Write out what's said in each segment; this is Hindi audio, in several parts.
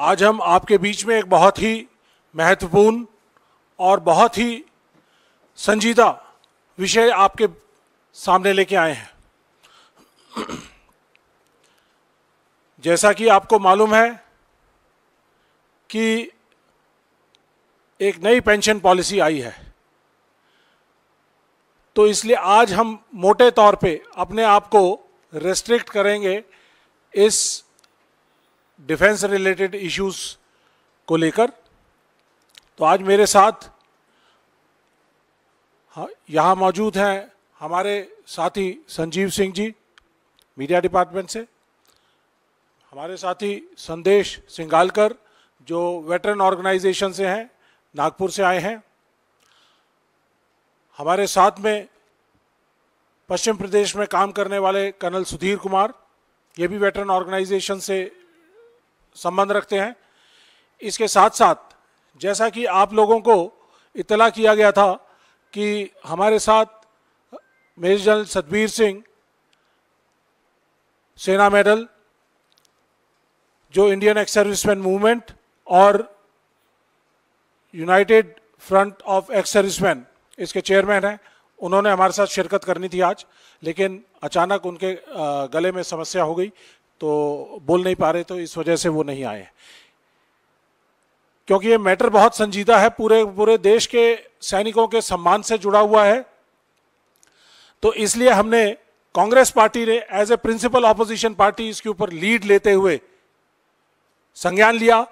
आज हम आपके बीच में एक बहुत ही महत्वपूर्ण और बहुत ही संजीदा विषय आपके सामने लेके आए हैं। जैसा कि आपको मालूम है कि एक नई पेंशन पॉलिसी आई है, तो इसलिए आज हम मोटे तौर पे अपने आप को रेस्ट्रिक्ट करेंगे इस डिफेंस रिलेटेड इश्यूज को लेकर। तो आज मेरे साथ यहाँ मौजूद हैं हमारे साथी संजीव सिंह जी मीडिया डिपार्टमेंट से, हमारे साथी संदेश सिंगालकर जो वेटरन ऑर्गेनाइजेशन से हैं, नागपुर से आए हैं, हमारे साथ में पश्चिम प्रदेश में काम करने वाले कर्नल सुधीर कुमार, ये भी वेटरन ऑर्गेनाइजेशन से संबंध रखते हैं। इसके साथ साथ जैसा कि आप लोगों को इत्तला किया गया था कि हमारे साथ मेजर जनरल सतबीर सिंह, सेना मेडल, जो इंडियन एक्स सर्विसमैन मूवमेंट और United front of ex serviceman इसके चेयरमैन हैं, उन्होंने हमारे साथ शिरकत करनी थी आज, लेकिन अचानक उनके गले में समस्या हो गई तो बोल नहीं पा रहे, तो इस वजह से वो नहीं आए। क्योंकि ये मैटर बहुत संजीदा है, पूरे देश के सैनिकों के सम्मान से जुड़ा हुआ है, तो इसलिए हमने कांग्रेस पार्टी ने as a principal opposition party इसके ऊपर लीड लेते हुए संज्ञान लिया।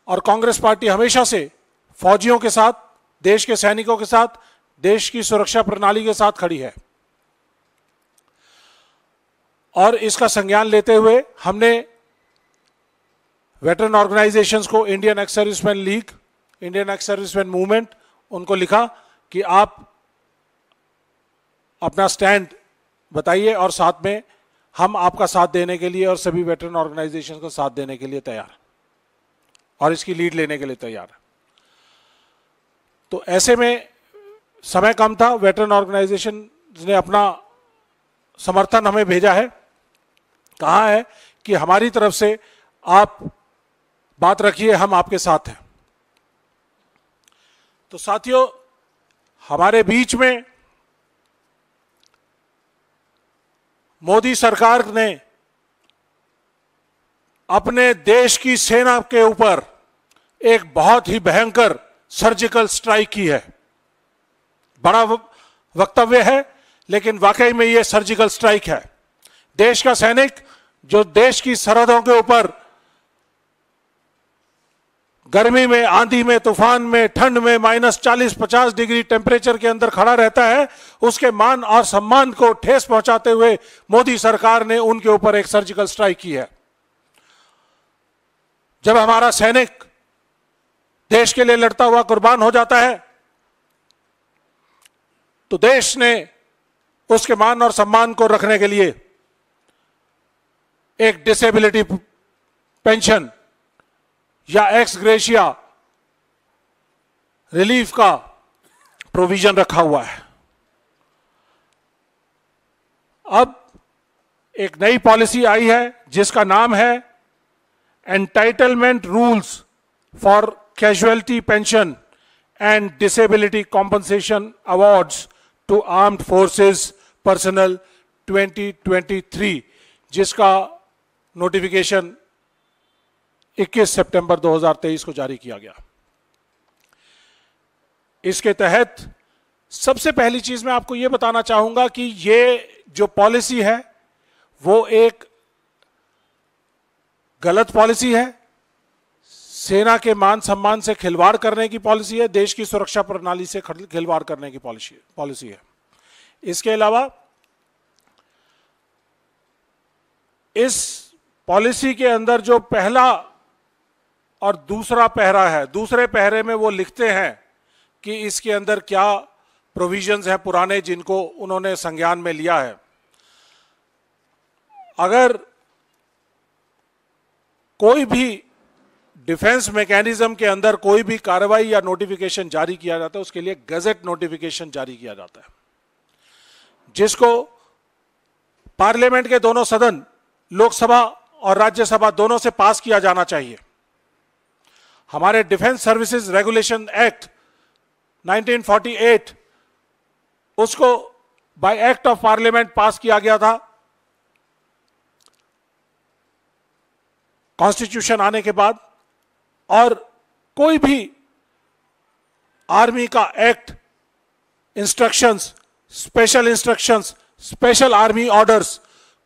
और कांग्रेस पार्टी हमेशा से फौजियों के साथ, देश के सैनिकों के साथ, देश की सुरक्षा प्रणाली के साथ खड़ी है। और इसका संज्ञान लेते हुए हमने वेटरन ऑर्गेनाइजेशंस को, Indian ex serviceman league, Indian ex serviceman movement, उनको लिखा कि आप अपना स्टैंड बताइए और साथ में हम आपका साथ देने के लिए और सभी वेटरन ऑर्गेनाइजेशन को साथ देने के लिए तैयार और इसकी लीड लेने के लिए तैयार है। तो ऐसे में समय कम था, वेटरन ऑर्गेनाइजेशन ने अपना समर्थन हमें भेजा है, कहा है कि हमारी तरफ से आप बात रखिए, हम आपके साथ हैं। तो साथियों, हमारे बीच में मोदी सरकार ने अपने देश की सेना के ऊपर एक बहुत ही भयंकर सर्जिकल स्ट्राइक की है। बड़ा वक्तव्य है, लेकिन वाकई में यह सर्जिकल स्ट्राइक है। देश का सैनिक जो देश की सरहदों के ऊपर गर्मी में, आंधी में, तूफान में, ठंड में -40-50 डिग्री टेम्परेचर के अंदर खड़ा रहता है, उसके मान और सम्मान को ठेस पहुंचाते हुए मोदी सरकार ने उनके ऊपर एक सर्जिकल स्ट्राइक की है। जब हमारा सैनिक देश के लिए लड़ता हुआ कुर्बान हो जाता है, तो देश ने उसके मान और सम्मान को रखने के लिए एक डिसेबिलिटी पेंशन या एक्स ग्रेशिया रिलीफ का प्रोविजन रखा हुआ है। अब एक नई पॉलिसी आई है जिसका नाम है entitlement rules for casualty pension and disability compensation awards to armed forces personnel 2023, जिसका नोटिफिकेशन 21 सितंबर 2023 को जारी किया गया। इसके तहत सबसे पहली चीज मैं आपको यह बताना चाहूंगा कि ये जो पॉलिसी है वो एक गलत पॉलिसी है, सेना के मान सम्मान से खिलवाड़ करने की पॉलिसी है, देश की सुरक्षा प्रणाली से खिलवाड़ करने की पॉलिसी है। इसके अलावा इस पॉलिसी के अंदर जो पहला और दूसरा पहरा है, दूसरे पहरे में वो लिखते हैं कि इसके अंदर क्या प्रोविजंस हैं पुराने जिनको उन्होंने संज्ञान में लिया है। अगर कोई भी डिफेंस मैकेनिज्म के अंदर कोई भी कार्रवाई या नोटिफिकेशन जारी किया जाता है, उसके लिए गजट नोटिफिकेशन जारी किया जाता है, जिसको पार्लियामेंट के दोनों सदन, लोकसभा और राज्यसभा दोनों से पास किया जाना चाहिए। हमारे डिफेंस सर्विसेज रेगुलेशन एक्ट 1948 उसको बाय एक्ट ऑफ पार्लियामेंट पास किया गया था। कॉन्स्टिट्यूशन आने के बाद, और कोई भी आर्मी का act, instructions, special instructions, special army orders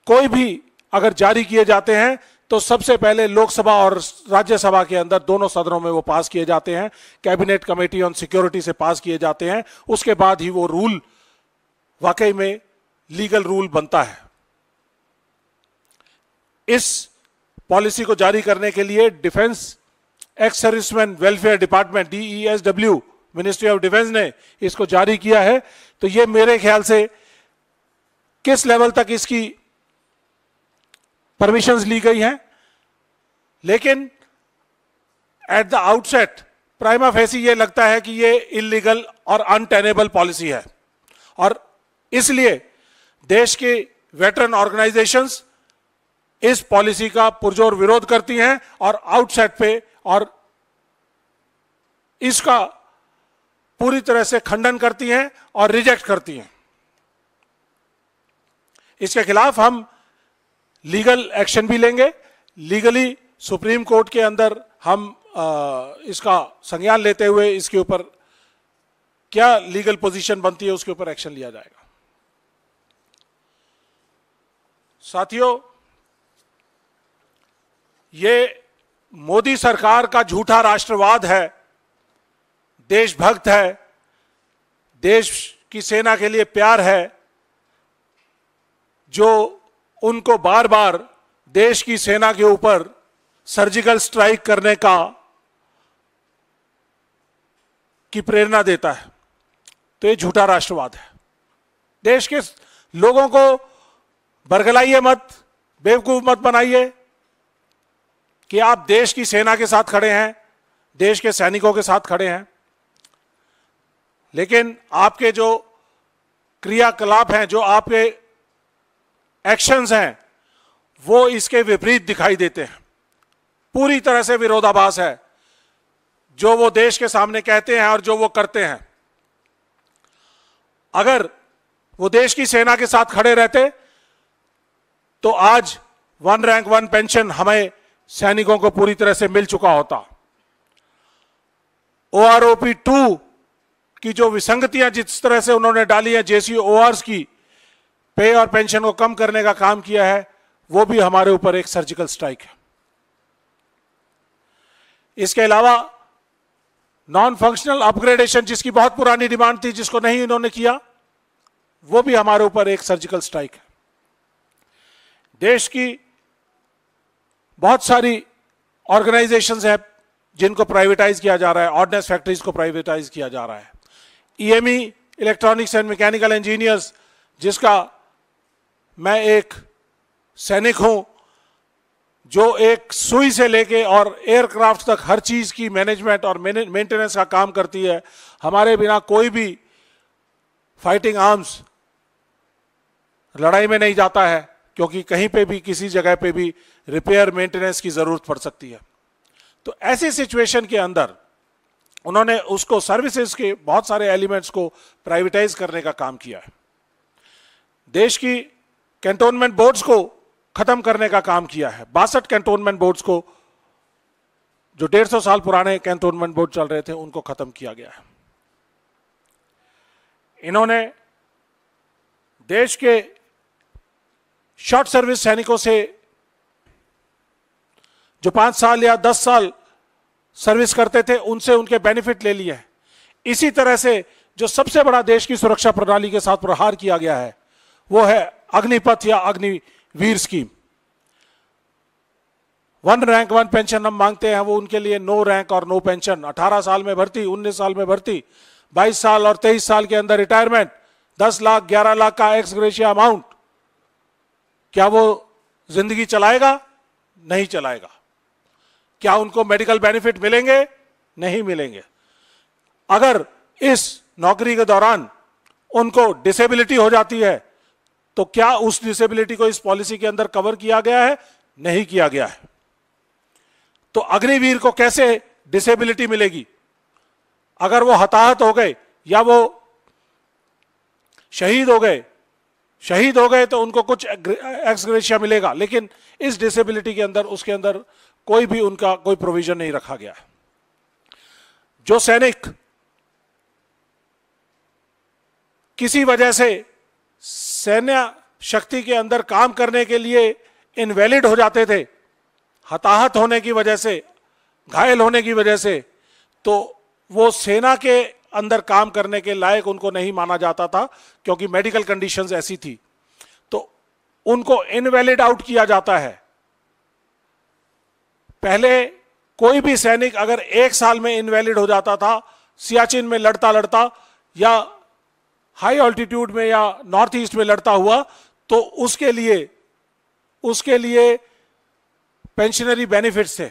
कोई भी अगर जारी किए जाते हैं तो सबसे पहले लोकसभा और राज्यसभा के अंदर दोनों सदनों में वो पास किए जाते हैं, कैबिनेट कमेटी ऑन सिक्योरिटी से पास किए जाते हैं, उसके बाद ही वो रूल वाकई में लीगल रूल बनता है। इस पॉलिसी को जारी करने के लिए defence ex serviceman welfare department DESW ministry of defence ने इसको जारी किया है। तो ये मेरे ख्याल से किस लेवल तक इसकी परमिशंस ली गई हैं, लेकिन at the outset prima facie ये लगता है कि ये इलीगल और अनटेनेबल पॉलिसी है, और इसलिए देश के वेटरन ऑर्गेनाइजेशंस इस पॉलिसी का पुरजोर विरोध करती हैं और आउटसेट पे और इसका पूरी तरह से खंडन करती हैं और रिजेक्ट करती हैं। इसके खिलाफ हम लीगल एक्शन भी लेंगे। लीगली सुप्रीम कोर्ट के अंदर हम इसका संज्ञान लेते हुए इसके ऊपर क्या लीगल पोजीशन बनती है उसके ऊपर एक्शन लिया जाएगा। साथियों, ये मोदी सरकार का झूठा राष्ट्रवाद है, देशभक्त है, देश की सेना के लिए प्यार है, जो उनको बार बार देश की सेना के ऊपर सर्जिकल स्ट्राइक करने की प्रेरणा देता है। तो ये झूठा राष्ट्रवाद है। देश के लोगों को बरगलाइए मत, बेवकूफ मत बनाइए कि आप देश की सेना के साथ खड़े हैं, देश के सैनिकों के साथ खड़े हैं, लेकिन आपके जो क्रियाकलाप हैं, जो आपके एक्शंस हैं, वो इसके विपरीत दिखाई देते हैं। पूरी तरह से विरोधाभास है जो वो देश के सामने कहते हैं और जो वो करते हैं। अगर वो देश की सेना के साथ खड़े रहते तो आज 1 रैंक 1 पेंशन हमें सैनिकों को पूरी तरह से मिल चुका होता। OROP 2 की जो विसंगतियां जिस तरह से उन्होंने डाली है, JCORs की पे और पेंशन को कम करने का काम किया है, वो भी हमारे ऊपर एक सर्जिकल स्ट्राइक है। इसके अलावा नॉन फंक्शनल अपग्रेडेशन, जिसकी बहुत पुरानी डिमांड थी, जिसको नहीं इन्होंने किया, वो भी हमारे ऊपर एक सर्जिकल स्ट्राइक है। देश की बहुत सारी ऑर्गेनाइजेशंस हैं जिनको प्राइवेटाइज किया जा रहा है। ऑर्डिनेंस फैक्ट्रीज को प्राइवेटाइज किया जा रहा है। EME electronics and mechanical engineers, जिसका मैं एक सैनिक हूं, जो एक सुई से लेके और एयरक्राफ्ट तक हर चीज की मैनेजमेंट और मेंटेनेंस का काम करती है। हमारे बिना कोई भी फाइटिंग आर्म्स लड़ाई में नहीं जाता है, क्योंकि कहीं पे भी किसी जगह पे भी रिपेयर मेंटेनेंस की जरूरत पड़ सकती है। तो ऐसी सिचुएशन के अंदर उन्होंने उसको सर्विसेज के बहुत सारे एलिमेंट्स को प्राइवेटाइज करने का काम किया है। देश की कैंटोनमेंट बोर्ड्स को खत्म करने का काम किया है। 62 कैंटोनमेंट बोर्ड्स को, जो 150 साल पुराने कैंटोनमेंट बोर्ड चल रहे थे, उनको खत्म किया गया है। इन्होंने देश के शॉर्ट सर्विस सैनिकों से, जो 5 साल या 10 साल सर्विस करते थे, उनसे उनके बेनिफिट ले लिए हैं। इसी तरह से जो सबसे बड़ा देश की सुरक्षा प्रणाली के साथ प्रहार किया गया है, वो है अग्निपथ या अग्निवीर स्कीम। 1 रैंक 1 पेंशन हम मांगते हैं, वो उनके लिए नो रैंक और नो पेंशन। 18 साल में भर्ती, 19 साल में भर्ती, 22 साल और 23 साल के अंदर रिटायरमेंट, 10 लाख 11 लाख का एक्स ग्रेशिया अमाउंट। क्या वो जिंदगी चलाएगा? नहीं चलाएगा। क्या उनको मेडिकल बेनिफिट मिलेंगे? नहीं मिलेंगे। अगर इस नौकरी के दौरान उनको डिसेबिलिटी हो जाती है, तो क्या उस डिसेबिलिटी को इस पॉलिसी के अंदर कवर किया गया है? नहीं किया गया है। तो अग्निवीर को कैसे डिसेबिलिटी मिलेगी। अगर वो हताहत हो गए या वो शहीद हो गए तो उनको कुछ एक्स ग्रेशिया मिलेगा, लेकिन इस डिसेबिलिटी के अंदर उसके अंदर कोई भी उनका कोई प्रोविजन नहीं रखा गया है। जो सैनिक किसी वजह से सैन्य शक्ति के अंदर काम करने के लिए इनवैलिड हो जाते थे, हताहत होने की वजह से, घायल होने की वजह से, तो वो सेना के अंदर काम करने के लायक उनको नहीं माना जाता था, क्योंकि मेडिकल कंडीशंस ऐसी थी, तो उनको इनवैलिड आउट किया जाता है। पहले कोई भी सैनिक अगर 1 साल में इनवैलिड हो जाता था, सियाचिन में लड़ता लड़ता या हाई ऑल्टीट्यूड में या नॉर्थ ईस्ट में लड़ता हुआ, तो उसके लिए पेंशनरी बेनिफिट्स थे,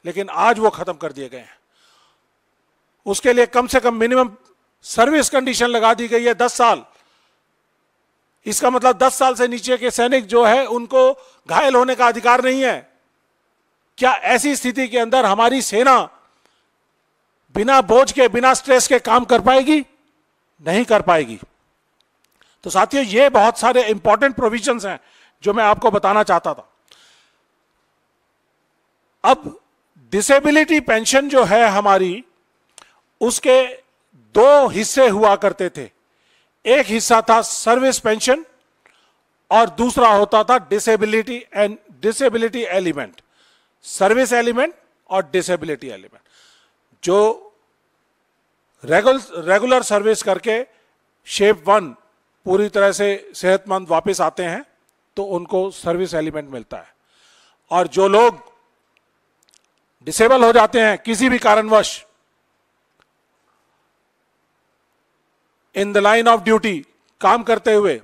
लेकिन आज वो खत्म कर दिए गए हैं। उसके लिए कम से कम मिनिमम सर्विस कंडीशन लगा दी गई है 10 साल। इसका मतलब 10 साल से नीचे के सैनिक जो है उनको घायल होने का अधिकार नहीं है। क्या ऐसी स्थिति के अंदर हमारी सेना बिना बोझ के, बिना स्ट्रेस के काम कर पाएगी? नहीं कर पाएगी। तो साथियों, ये बहुत सारे इंपॉर्टेंट प्रोविजंस हैं जो मैं आपको बताना चाहता था। अब डिसेबिलिटी पेंशन जो है हमारी, उसके 2 हिस्से हुआ करते थे। एक हिस्सा था सर्विस पेंशन और दूसरा होता था डिसेबिलिटी एलिमेंट। सर्विस एलिमेंट और डिसेबिलिटी एलिमेंट। जो रेगुलर सर्विस करके शेप 1 पूरी तरह से सेहतमंद वापस आते हैं तो उनको सर्विस एलिमेंट मिलता है, और जो लोग डिसेबल हो जाते हैं किसी भी कारणवश in the line of duty काम करते हुए,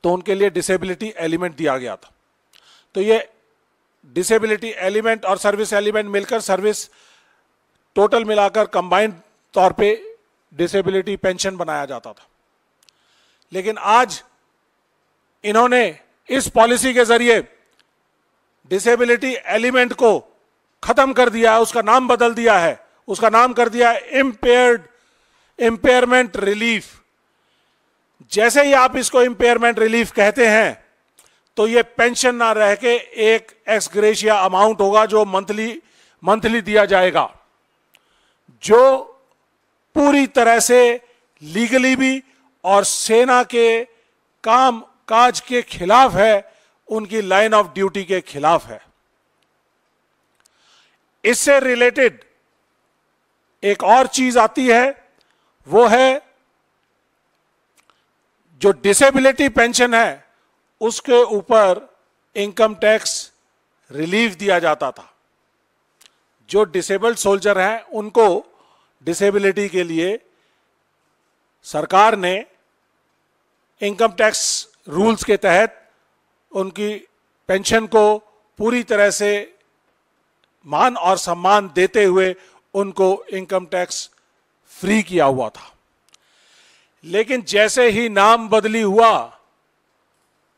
तो उनके लिए डिसेबिलिटी एलिमेंट दिया गया था। तो ये डिसेबिलिटी एलिमेंट और सर्विस एलिमेंट मिलकर सर्विस टोटल मिलाकर कंबाइंड तौर पे डिसेबिलिटी पेंशन बनाया जाता था। लेकिन आज इन्होंने इस पॉलिसी के जरिए डिसेबिलिटी एलिमेंट को खत्म कर दिया है, उसका नाम बदल दिया है। उसका नाम कर दिया है इम्पेयरमेंट रिलीफ। जैसे ही आप इसको इम्पेयरमेंट रिलीफ कहते हैं, तो ये पेंशन ना रह के एक एक्स ग्रेशिया अमाउंट होगा जो मंथली दिया जाएगा, जो पूरी तरह से लीगली भी और सेना के काम काज के खिलाफ है, उनकी लाइन ऑफ ड्यूटी के खिलाफ है। इससे रिलेटेड एक और चीज आती है, वो है जो डिसेबिलिटी पेंशन है उसके ऊपर इनकम टैक्स रिलीफ दिया जाता था। जो डिसेबल्ड सोल्जर हैं उनको डिसेबिलिटी के लिए सरकार ने इनकम टैक्स रूल्स के तहत उनकी पेंशन को पूरी तरह से मान और सम्मान देते हुए उनको इनकम टैक्स फ्री किया हुआ था। लेकिन जैसे ही नाम बदली हुआ,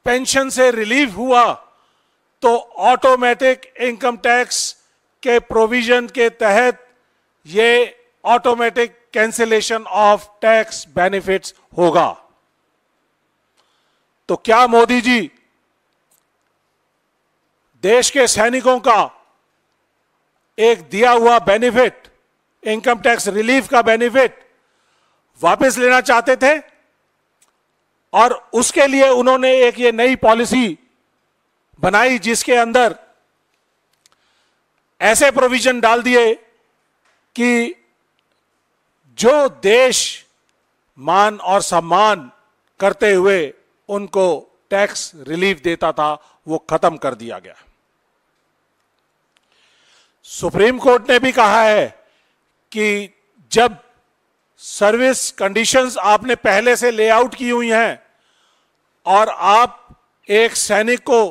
पेंशन से रिलीफ हुआ, तो ऑटोमेटिक इनकम टैक्स के प्रोविजन के तहत ये automatic cancellation of tax benefits होगा। तो क्या मोदी जी देश के सैनिकों का एक दिया हुआ बेनिफिट, इनकम टैक्स रिलीफ का बेनिफिट वापस लेना चाहते थे? और उसके लिए उन्होंने एक ये नई पॉलिसी बनाई जिसके अंदर ऐसे प्रोविजन डाल दिए कि जो देश मान और सम्मान करते हुए उनको टैक्स रिलीफ देता था, वो खत्म कर दिया गया। सुप्रीम कोर्ट ने भी कहा है कि जब सर्विस कंडीशंस आपने पहले से लेआउट की हुई हैं और आप एक सैनिक को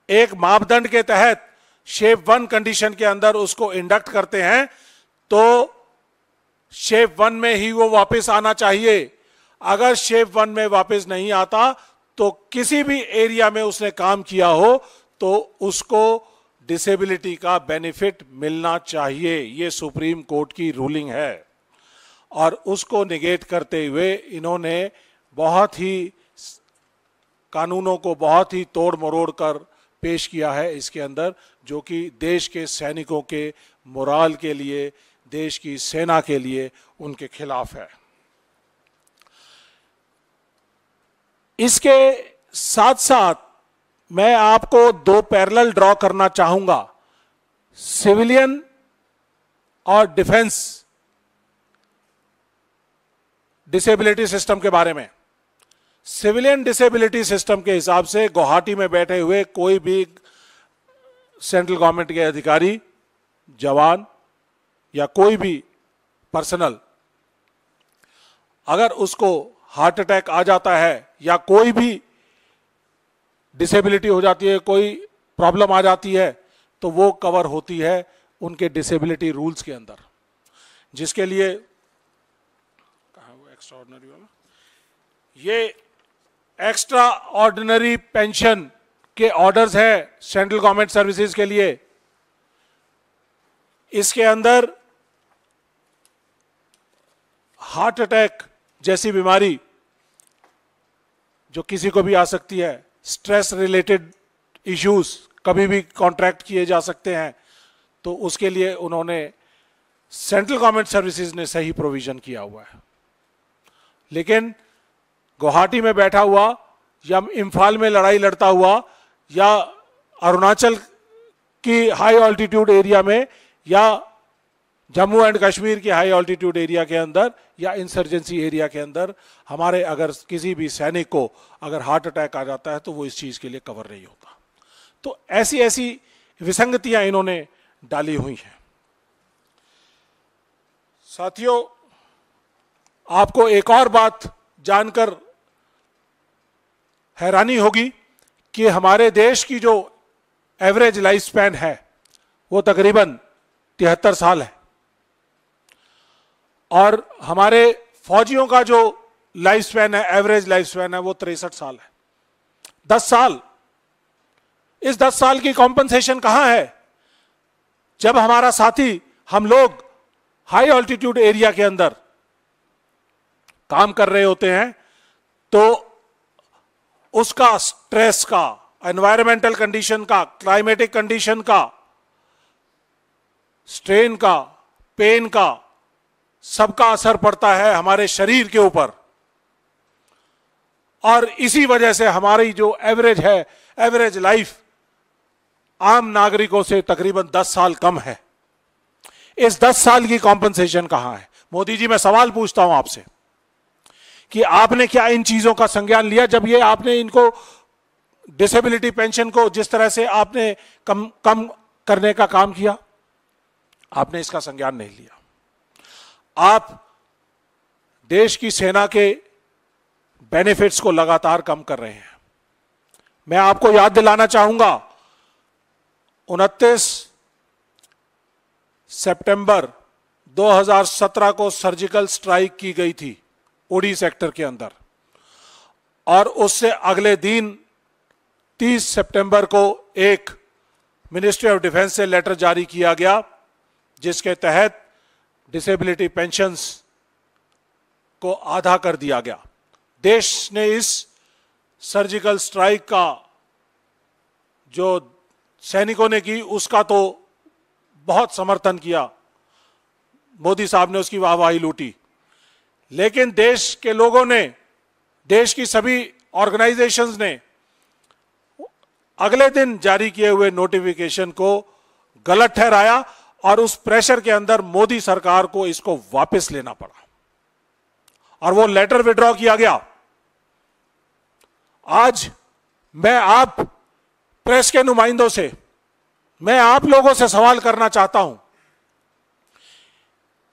एक मापदंड के तहत शेप 1 कंडीशन के अंदर उसको इंडक्ट करते हैं, तो शेप 1 में ही वो वापस आना चाहिए। अगर शेप 1 में वापस नहीं आता तो किसी भी एरिया में उसने काम किया हो तो उसको डिसेबिलिटी का बेनिफिट मिलना चाहिए, ये सुप्रीम कोर्ट की रूलिंग है। और उसको निगेट करते हुए इन्होंने बहुत ही कानूनों को बहुत ही तोड़ मरोड़ कर पेश किया है इसके अंदर, जो कि देश के सैनिकों के मोराल के लिए, देश की सेना के लिए उनके खिलाफ है। इसके साथ साथ मैं आपको दो पैरेलल ड्रॉ करना चाहूंगा, सिविलियन और डिफेंस डिसेबिलिटी सिस्टम के बारे में। सिविलियन डिसेबिलिटी सिस्टम के हिसाब से गुवाहाटी में बैठे हुए कोई भी सेंट्रल गवर्नमेंट के अधिकारी, जवान या कोई भी पर्सनल, अगर उसको हार्ट अटैक आ जाता है या कोई भी डिसेबिलिटी हो जाती है, कोई प्रॉब्लम आ जाती है, तो वो कवर होती है उनके डिसेबिलिटी रूल्स के अंदर, जिसके लिए कहाँ वो एक्स्ट्रा ऑर्डिनरी वाला, ये एक्स्ट्रा ऑर्डिनरी पेंशन के ऑर्डर्स है सेंट्रल गवर्नमेंट सर्विसेज के लिए। इसके अंदर हार्ट अटैक जैसी बीमारी जो किसी को भी आ सकती है, स्ट्रेस रिलेटेड इश्यूज कभी भी कॉन्ट्रैक्ट किए जा सकते हैं, तो उसके लिए उन्होंने सेंट्रल गवर्नमेंट सर्विसेज ने सही प्रोविजन किया हुआ है। लेकिन गुवाहाटी में बैठा हुआ या इम्फाल में लड़ाई लड़ता हुआ या अरुणाचल की हाई ऑल्टीट्यूड एरिया में या जम्मू एंड कश्मीर की हाई ऑल्टीट्यूड एरिया के अंदर या इंसर्जेंसी एरिया के अंदर हमारे अगर किसी भी सैनिक को अगर हार्ट अटैक आ जाता है तो वो इस चीज के लिए कवर नहीं होता। तो ऐसी ऐसी विसंगतियां इन्होंने डाली हुई हैं। साथियों, आपको एक और बात जानकर हैरानी होगी कि हमारे देश की जो एवरेज लाइफ स्पैन है वो तकरीबन 73 साल है और हमारे फौजियों का जो लाइफ स्पैन है, एवरेज लाइफ स्पैन है, वो 63 साल है। 10 साल, इस 10 साल की कॉम्पनसेशन कहां है? जब हमारा साथी, हम लोग हाई ऑल्टीट्यूड एरिया के अंदर काम कर रहे होते हैं तो उसका स्ट्रेस का, एनवायरमेंटल कंडीशन का, क्लाइमेटिक कंडीशन का, स्ट्रेन का, पेन का, सबका असर पड़ता है हमारे शरीर के ऊपर। और इसी वजह से हमारी जो एवरेज है, एवरेज लाइफ आम नागरिकों से तकरीबन 10 साल कम है। इस 10 साल की कॉम्पनसेशन कहां है? मोदी जी, मैं सवाल पूछता हूं आपसे कि आपने क्या इन चीजों का संज्ञान लिया जब ये आपने इनको डिसेबिलिटी पेंशन को जिस तरह से आपने कम करने का काम किया? आपने इसका संज्ञान नहीं लिया। आप देश की सेना के बेनिफिट्स को लगातार कम कर रहे हैं। मैं आपको याद दिलाना चाहूंगा, 29 सितंबर 2017 को सर्जिकल स्ट्राइक की गई थी उड़ी सेक्टर के अंदर और उससे अगले दिन 30 सितंबर को एक मिनिस्ट्री ऑफ डिफेंस से लेटर जारी किया गया जिसके तहत डिसेबिलिटी पेंशन्स को आधा कर दिया गया। देश ने इस सर्जिकल स्ट्राइक का जो सैनिकों ने की उसका तो बहुत समर्थन किया, मोदी साहब ने उसकी वाहवाही लूटी, लेकिन देश के लोगों ने, देश की सभी ऑर्गेनाइजेशंस ने अगले दिन जारी किए हुए नोटिफिकेशन को गलत ठहराया और उस प्रेशर के अंदर मोदी सरकार को इसको वापस लेना पड़ा और वो लेटर विड्रॉ किया गया। आज मैं आप प्रेस के नुमाइंदों से, मैं आप लोगों से सवाल करना चाहता हूं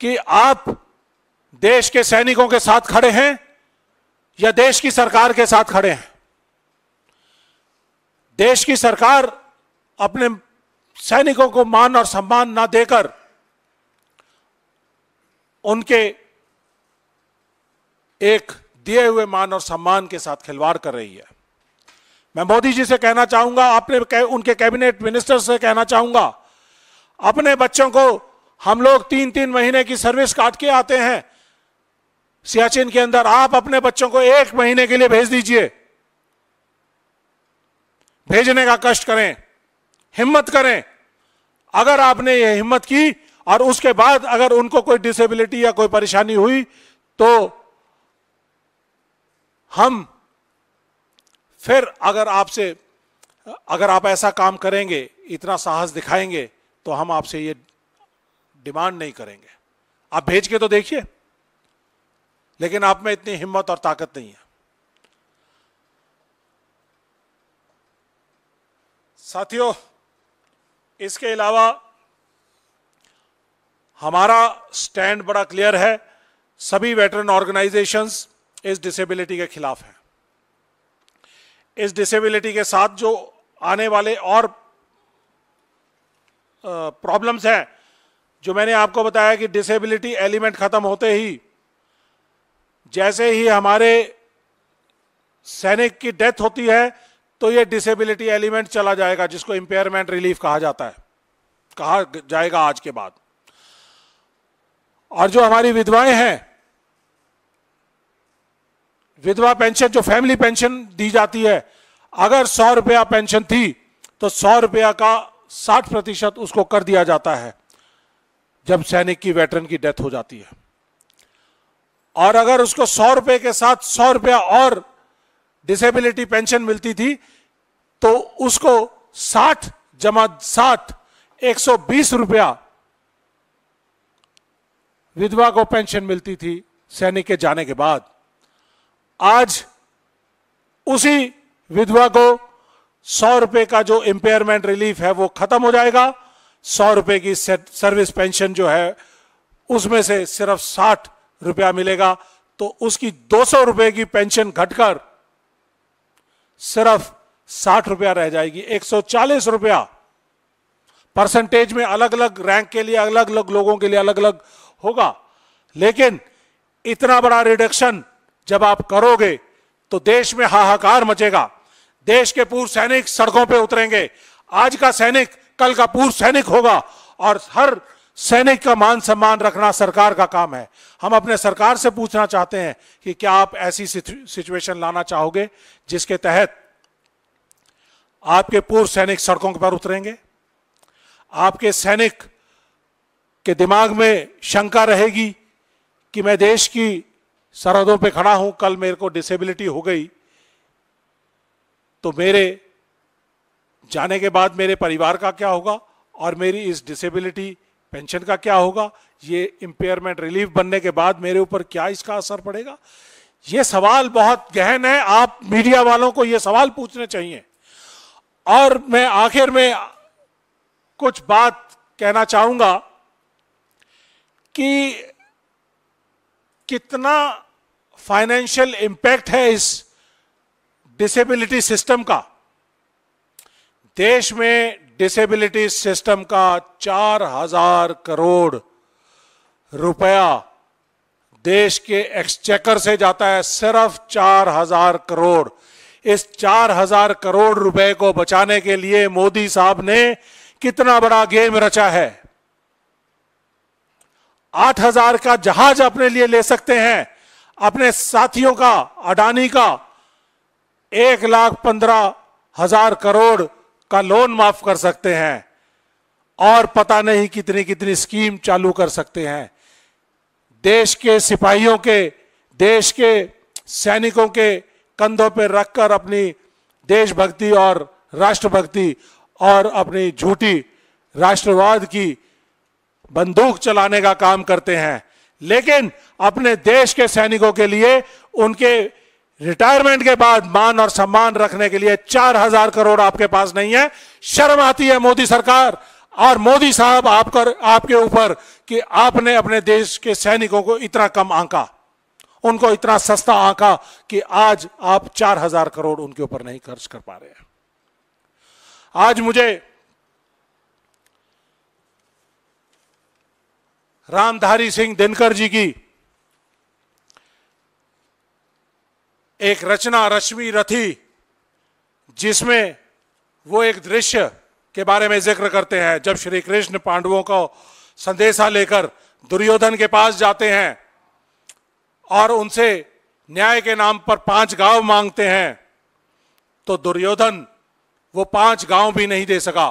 कि आप देश के सैनिकों के साथ खड़े हैं या देश की सरकार के साथ खड़े हैं? देश की सरकार अपने सैनिकों को मान और सम्मान ना देकर उनके एक दिए हुए मान और सम्मान के साथ खिलवाड़ कर रही है। मैं मोदी जी से कहना चाहूंगा, अपने उनके कैबिनेट मिनिस्टर से कहना चाहूंगा, अपने बच्चों को हम लोग 3-3 महीने की सर्विस काट के आते हैं सियाचिन के अंदर, आप अपने बच्चों को 1 महीने के लिए भेज दीजिए। भेजने का कष्ट करें, हिम्मत करें। अगर आपने ये हिम्मत की और उसके बाद अगर उनको कोई डिसेबिलिटी या कोई परेशानी हुई तो हम फिर अगर आप ऐसा काम करेंगे, इतना साहस दिखाएंगे, तो हम आपसे ये डिमांड नहीं करेंगे। आप भेज के तो देखिए, लेकिन आप में इतनी हिम्मत और ताकत नहीं है। साथियों, इसके अलावा हमारा स्टैंड बड़ा क्लियर है। सभी वेटरन ऑर्गेनाइजेशंस इस डिसेबिलिटी के खिलाफ हैं। इस डिसेबिलिटी के साथ जो आने वाले और प्रॉब्लम्स हैं, जो मैंने आपको बताया कि डिसेबिलिटी एलिमेंट खत्म होते ही, जैसे ही हमारे सैनिक की डेथ होती है तो ये डिसेबिलिटी एलिमेंट चला जाएगा, जिसको इंपेयरमेंट रिलीफ कहा जाता है, कहा जाएगा आज के बाद। और जो हमारी विधवाएं हैं, विधवा पेंशन, जो फैमिली पेंशन दी जाती है, अगर 100 रुपया पेंशन थी तो 100 रुपया का 60% उसको कर दिया जाता है जब सैनिक की, वेटरन की डेथ हो जाती है। और अगर उसको 100 रुपए के साथ 100 रुपया और डिसेबिलिटी पेंशन मिलती थी तो उसको 60 जमा 60 120 रुपया विधवा को पेंशन मिलती थी सैनिक के जाने के बाद। आज उसी विधवा को 100 रुपए का जो इंपेयरमेंट रिलीफ है वो खत्म हो जाएगा। 100 रुपए की सर्विस पेंशन जो है उसमें से सिर्फ 60 रुपया मिलेगा, तो उसकी 200 रुपए की पेंशन घटकर सिर्फ 60 रुपया रह जाएगी। 140 रुपया परसेंटेज में अलग अलग रैंक के लिए, अलग अलग लोगों के लिए अलग अलग होगा, लेकिन इतना बड़ा रिडक्शन जब आप करोगे तो देश में हाहाकार मचेगा। देश के पूर्व सैनिक सड़कों पे उतरेंगे। आज का सैनिक कल का पूर्व सैनिक होगा, और हर सैनिक का मान सम्मान रखना सरकार का काम है। हम अपने सरकार से पूछना चाहते हैं कि क्या आप ऐसी सिचुएशन लाना चाहोगे जिसके तहत आपके पूर्व सैनिक सड़कों पर उतरेंगे, आपके सैनिक के दिमाग में शंका रहेगी कि मैं देश की सरहदों पे खड़ा हूं, कल मेरे को डिसेबिलिटी हो गई तो मेरे जाने के बाद मेरे परिवार का क्या होगा, और मेरी इस डिसेबिलिटी पेंशन का क्या होगा, ये इंपेयरमेंट रिलीफ बनने के बाद मेरे ऊपर क्या इसका असर पड़ेगा। ये सवाल बहुत गहन है, आप मीडिया वालों को ये सवाल पूछने चाहिए। और मैं आखिर में कुछ बात कहना चाहूंगा कि कितना फाइनेंशियल इंपैक्ट है इस डिसेबिलिटी सिस्टम का। देश में डिसेबिलिटी सिस्टम का 4000 करोड़ रुपया देश के एक्सचेकर से जाता है, सिर्फ 4000 करोड़। इस 4000 करोड़ रुपए को बचाने के लिए मोदी साहब ने कितना बड़ा गेम रचा है। 8000 का जहाज अपने लिए ले सकते हैं, अपने साथियों का, अडानी का 1,15,000 करोड़ का लोन माफ कर सकते हैं, और पता नहीं कितनी कितनी स्कीम चालू कर सकते हैं। देश के सिपाहियों के, देश के सैनिकों के कंधों पर रखकर अपनी देशभक्ति और राष्ट्रभक्ति और अपनी झूठी राष्ट्रवाद की बंदूक चलाने का काम करते हैं, लेकिन अपने देश के सैनिकों के लिए उनके रिटायरमेंट के बाद मान और सम्मान रखने के लिए 4000 करोड़ आपके पास नहीं है। शर्म आती है मोदी सरकार और मोदी साहब आपके ऊपर कि आपने अपने देश के सैनिकों को इतना कम आंका, उनको इतना सस्ता आंका कि आज आप 4000 करोड़ उनके ऊपर नहीं खर्च कर पा रहे हैं। आज मुझे रामधारी सिंह दिनकर जी की एक रचना रश्मि रथी जिसमें वो एक दृश्य के बारे में जिक्र करते हैं जब श्री कृष्ण पांडवों को संदेशा लेकर दुर्योधन के पास जाते हैं और उनसे न्याय के नाम पर 5 गांव मांगते हैं, तो दुर्योधन वो 5 गांव भी नहीं दे सका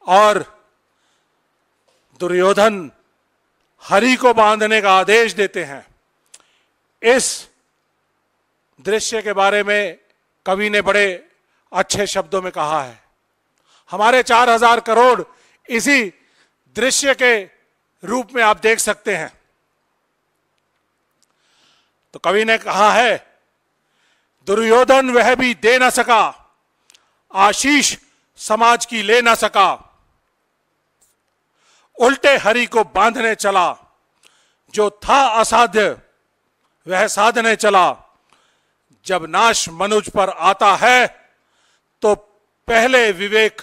और दुर्योधन हरि को बांधने का आदेश देते हैं। इस दृश्य के बारे में कवि ने बड़े अच्छे शब्दों में कहा है। हमारे 4000 करोड़ इसी दृश्य के रूप में आप देख सकते हैं। तो कवि ने कहा है, दुर्योधन वह भी दे ना सका, आशीष समाज की ले ना सका, उल्टे हरि को बांधने चला, जो था असाध्य वह साधने चला, जब नाश मनुज पर आता है तो पहले विवेक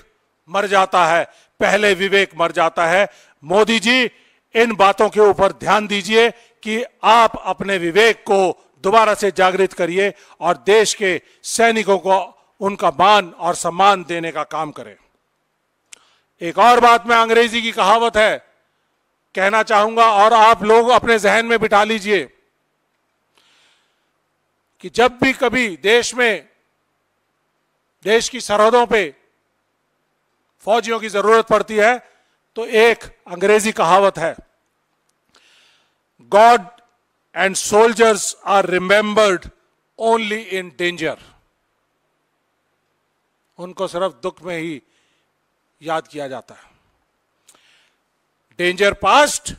मर जाता है, पहले विवेक मर जाता है। मोदी जी, इन बातों के ऊपर ध्यान दीजिए कि आप अपने विवेक को दोबारा से जागृत करिए और देश के सैनिकों को उनका मान और सम्मान देने का काम करें। एक और बात मैं अंग्रेजी की कहावत है कहना चाहूंगा और आप लोग अपने जहन में बिठा लीजिए कि जब भी कभी देश में, देश की सरहदों पे फौजियों की जरूरत पड़ती है तो एक अंग्रेजी कहावत है, God and soldiers are remembered only in danger. उनको सिर्फ दुख में ही याद किया जाता है। Danger past,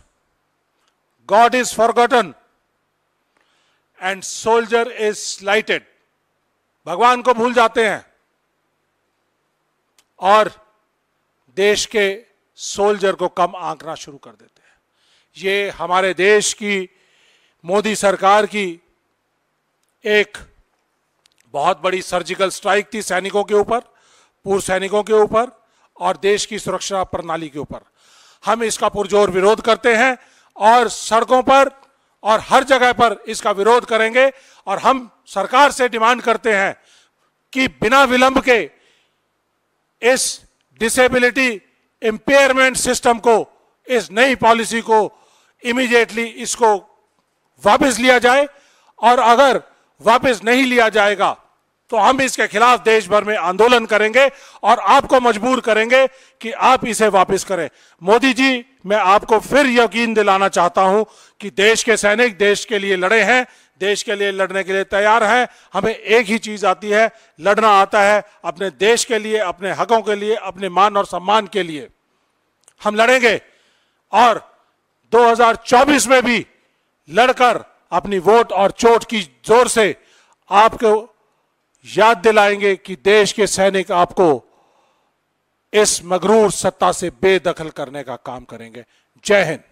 God is forgotten and soldier is slighted. भगवान को भूल जाते हैं और देश के सोल्जर को कम आंकना शुरू कर देते हैं। ये हमारे देश की मोदी सरकार की एक बहुत बड़ी सर्जिकल स्ट्राइक थी सैनिकों के ऊपर, पूर्व सैनिकों के ऊपर और देश की सुरक्षा प्रणाली के ऊपर। हम इसका पुरजोर विरोध करते हैं और सड़कों पर और हर जगह पर इसका विरोध करेंगे और हम सरकार से डिमांड करते हैं कि बिना विलंब के इस डिसेबिलिटी इंपेयरमेंट सिस्टम को, इस नई पॉलिसी को इमीडिएटली इसको वापस लिया जाए और अगर वापस नहीं लिया जाएगा तो हम इसके खिलाफ देश भर में आंदोलन करेंगे और आपको मजबूर करेंगे कि आप इसे वापस करें। मोदी जी, मैं आपको फिर यकीन दिलाना चाहता हूं कि देश के सैनिक देश के लिए लड़े हैं, देश के लिए लड़ने के लिए तैयार हैं। हमें एक ही चीज आती है, लड़ना आता है अपने देश के लिए, अपने हकों के लिए, अपने मान और सम्मान के लिए। हम लड़ेंगे और 2024 में भी लड़कर अपनी वोट और चोट की जोर से आपको याद दिलाएंगे कि देश के सैनिक आपको इस मगरूर सत्ता से बेदखल करने का काम करेंगे। जय हिंद।